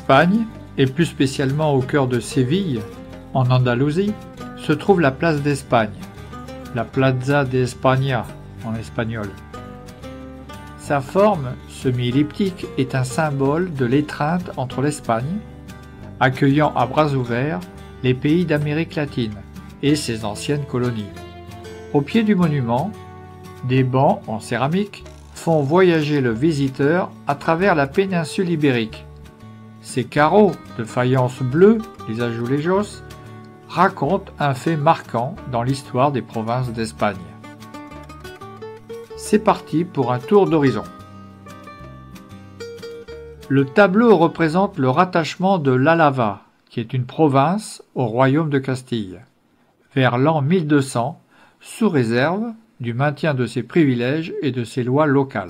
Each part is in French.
Espagne, et plus spécialement au cœur de Séville, en Andalousie, se trouve la place d'Espagne, la Plaza de España en espagnol. Sa forme semi-elliptique est un symbole de l'étreinte entre l'Espagne, accueillant à bras ouverts les pays d'Amérique latine et ses anciennes colonies. Au pied du monument, des bancs en céramique font voyager le visiteur à travers la péninsule ibérique. Ces carreaux de faïence bleue, les azulejos, racontent un fait marquant dans l'histoire des provinces d'Espagne. C'est parti pour un tour d'horizon. Le tableau représente le rattachement de l'Álava, qui est une province, au royaume de Castille, vers l'an 1200, sous réserve du maintien de ses privilèges et de ses lois locales.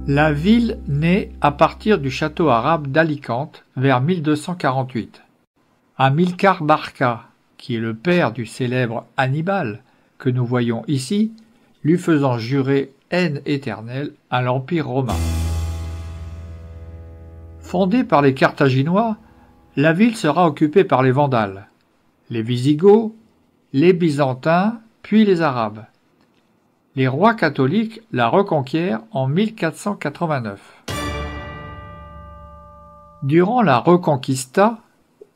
La ville naît à partir du château arabe d'Alicante vers 1248. Amilcar Barca, qui est le père du célèbre Hannibal que nous voyons ici, lui faisant jurer haine éternelle à l'Empire romain. Fondée par les Carthaginois, la ville sera occupée par les Vandales, les Visigoths, les Byzantins, puis les Arabes. Les rois catholiques la reconquièrent en 1489. Durant la Reconquista,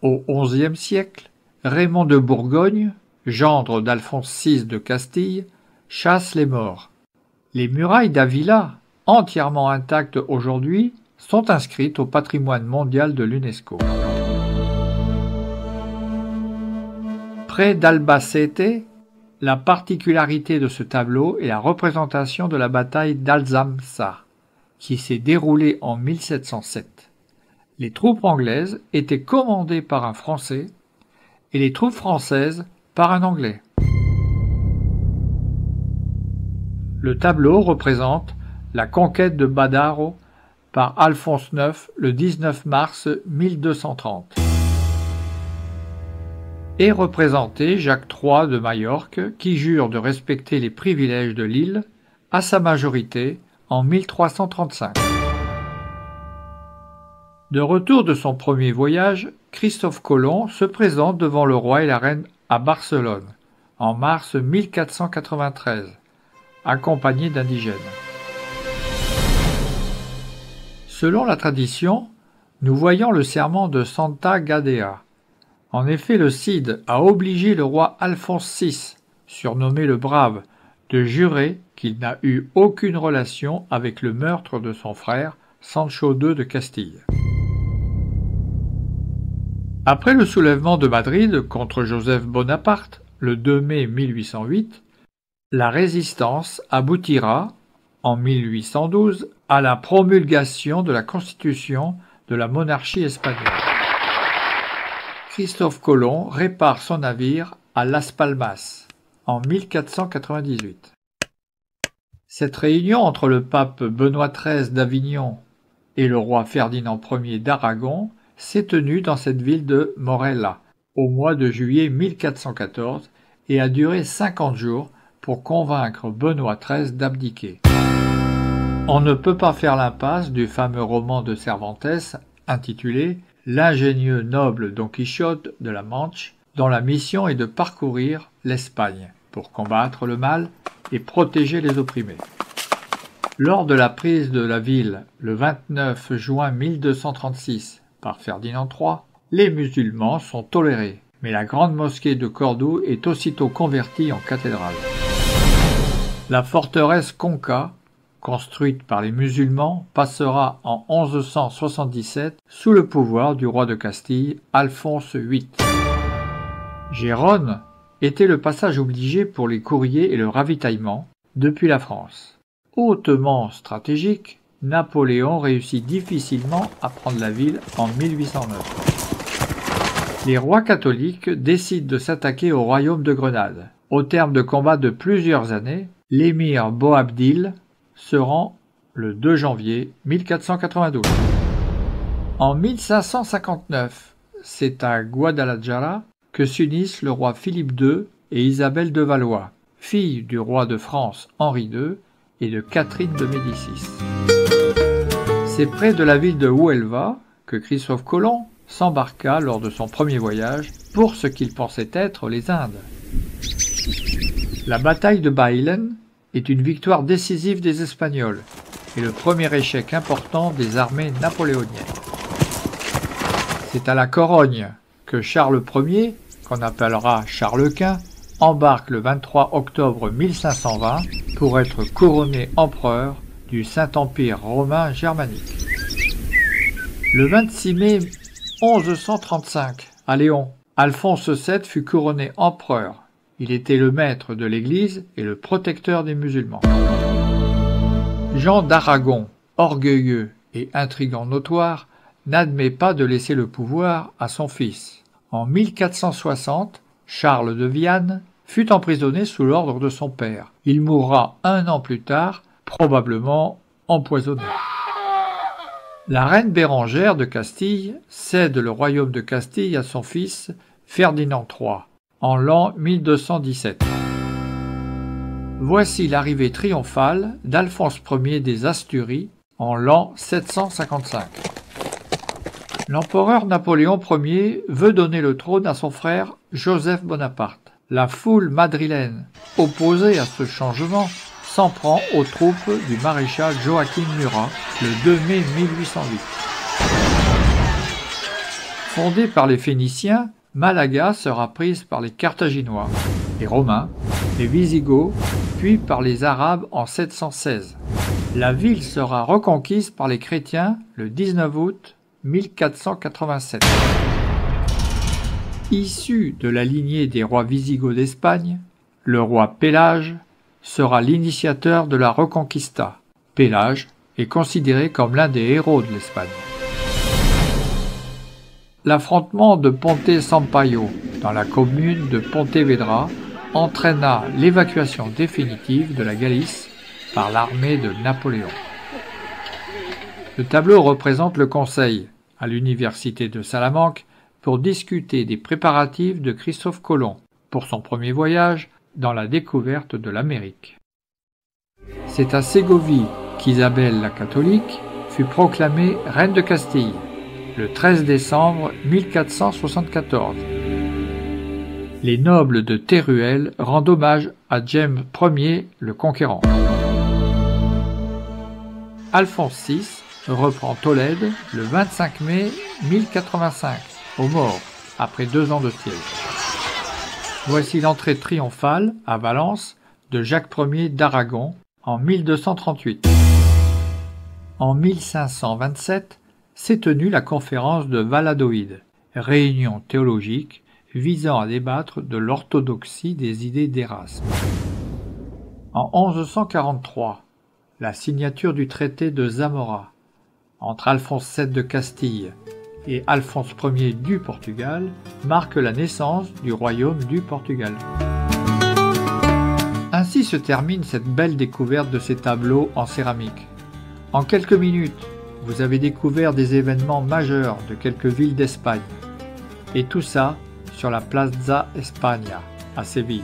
au XIe siècle, Raymond de Bourgogne, gendre d'Alphonse VI de Castille, chasse les morts. Les murailles d'Avila, entièrement intactes aujourd'hui, sont inscrites au patrimoine mondial de l'UNESCO. Près d'Albacete, la particularité de ce tableau est la représentation de la bataille d'Alsamça, qui s'est déroulée en 1707. Les troupes anglaises étaient commandées par un Français et les troupes françaises par un Anglais. Le tableau représente la conquête de Badaro par Alphonse IX le 19 mars 1230. Est représenté Jacques III de Majorque qui jure de respecter les privilèges de l'île à sa majorité en 1335. De retour de son premier voyage, Christophe Colomb se présente devant le roi et la reine à Barcelone en mars 1493, accompagné d'indigènes. Selon la tradition, nous voyons le serment de Santa Gadea. En effet, le Cid a obligé le roi Alphonse VI, surnommé le Brave, de jurer qu'il n'a eu aucune relation avec le meurtre de son frère Sancho II de Castille. Après le soulèvement de Madrid contre Joseph Bonaparte, le 2 mai 1808, la résistance aboutira, en 1812, à la promulgation de la Constitution de la monarchie espagnole. Christophe Colomb répare son navire à Las Palmas en 1498. Cette réunion entre le pape Benoît XIII d'Avignon et le roi Ferdinand Ier d'Aragon s'est tenue dans cette ville de Morella au mois de juillet 1414 et a duré 50 jours pour convaincre Benoît XIII d'abdiquer. On ne peut pas faire l'impasse du fameux roman de Cervantes intitulé « L'ingénieux noble Don Quichotte de la Manche » dont la mission est de parcourir l'Espagne pour combattre le mal et protéger les opprimés. Lors de la prise de la ville le 29 juin 1236 par Ferdinand III, les musulmans sont tolérés, mais la grande mosquée de Cordoue est aussitôt convertie en cathédrale. La forteresse Conca, construite par les musulmans, passera en 1177 sous le pouvoir du roi de Castille, Alphonse VIII. Gérone était le passage obligé pour les courriers et le ravitaillement depuis la France. Hautement stratégique, Napoléon réussit difficilement à prendre la ville en 1809. Les rois catholiques décident de s'attaquer au royaume de Grenade. Au terme de combats de plusieurs années, l'émir Boabdil se rend le 2 janvier 1492. En 1559, c'est à Guadalajara que s'unissent le roi Philippe II et Isabelle de Valois, fille du roi de France Henri II et de Catherine de Médicis. C'est près de la ville de Huelva que Christophe Colomb s'embarqua lors de son premier voyage pour ce qu'il pensait être les Indes. La bataille de Bailén est une victoire décisive des Espagnols et le premier échec important des armées napoléoniennes. C'est à la Corogne que Charles Ier, qu'on appellera Charles Quint, embarque le 23 octobre 1520 pour être couronné empereur du Saint-Empire romain germanique. Le 26 mai 1135, à Léon, Alphonse VII fut couronné empereur. Il était le maître de l'Église et le protecteur des musulmans. Jean d'Aragon, orgueilleux et intrigant notoire, n'admet pas de laisser le pouvoir à son fils. En 1460, Charles de Viane fut emprisonné sous l'ordre de son père. Il mourra 1 an plus tard, probablement empoisonné. La reine Bérengère de Castille cède le royaume de Castille à son fils Ferdinand III en l'an 1217. Voici l'arrivée triomphale d'Alphonse Ier des Asturies en l'an 755. L'empereur Napoléon Ier veut donner le trône à son frère Joseph Bonaparte. La foule madrilène, opposée à ce changement, s'en prend aux troupes du maréchal Joachim Murat le 2 mai 1808. Fondée par les Phéniciens, Malaga sera prise par les Carthaginois, les Romains, les Wisigoths, puis par les Arabes en 716. La ville sera reconquise par les chrétiens le 19 août 1487. Issu de la lignée des rois Wisigoths d'Espagne, le roi Pélage sera l'initiateur de la Reconquista. Pélage est considéré comme l'un des héros de l'Espagne. L'affrontement de Ponte Sampaio dans la commune de Pontevedra entraîna l'évacuation définitive de la Galice par l'armée de Napoléon. Le tableau représente le conseil à l'université de Salamanque pour discuter des préparatifs de Christophe Colomb pour son premier voyage dans la découverte de l'Amérique. C'est à Ségovie qu'Isabelle la catholique fut proclamée reine de Castille le 13 décembre 1474. Les nobles de Teruel rendent hommage à James Ier le Conquérant. Alphonse VI reprend Tolède le 25 mai 1085, aux morts, après 2 ans de siège. Voici l'entrée triomphale à Valence de Jacques Ier d'Aragon en 1238. En 1527 s'est tenue la conférence de Valladolid, réunion théologique visant à débattre de l'orthodoxie des idées d'Érasme. En 1143, la signature du traité de Zamora entre Alphonse VII de Castille et Alphonse Ier du Portugal marque la naissance du royaume du Portugal. Ainsi se termine cette belle découverte de ces tableaux en céramique. En quelques minutes, vous avez découvert des événements majeurs de quelques villes d'Espagne. Et tout ça sur la Plaza España à Séville.